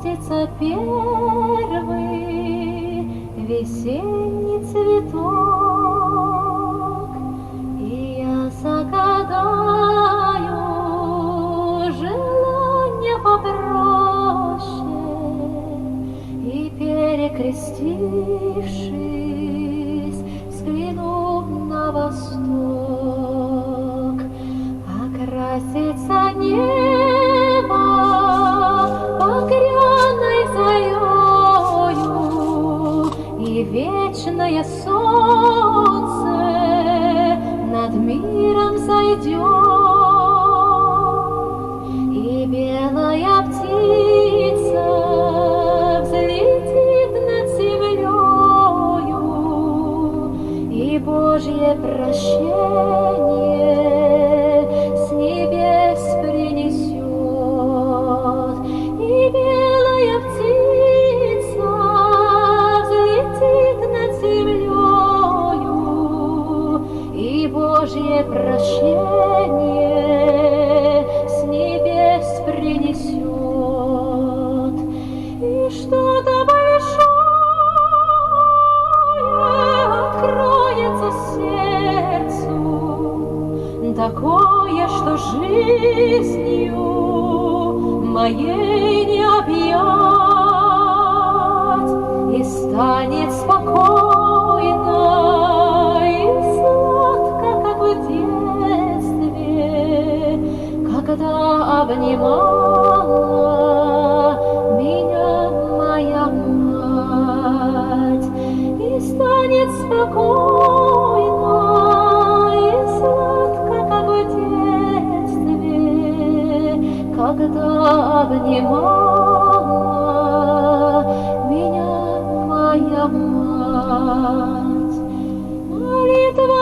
распустится первый весенний цветок, и я загадаю желание попроще, и, перекрестившись, взгляну на восток. Окрасится небо багряной зарею, и вечное солнце над миром зайдет, и белая птица взлетит над землею, и Божье прощение с небес принесет, и белая птица взлетит над землею, и Божье прощение с небес принесет, и что-то большое откроется сердцу, такое, что жизнью моей не объять, и станет спокойно и сладко, как в детстве, когда обнимала меня моя мать, и станет спокойно и сладко, как в детстве, когда обнимала меня моя мать. Молитва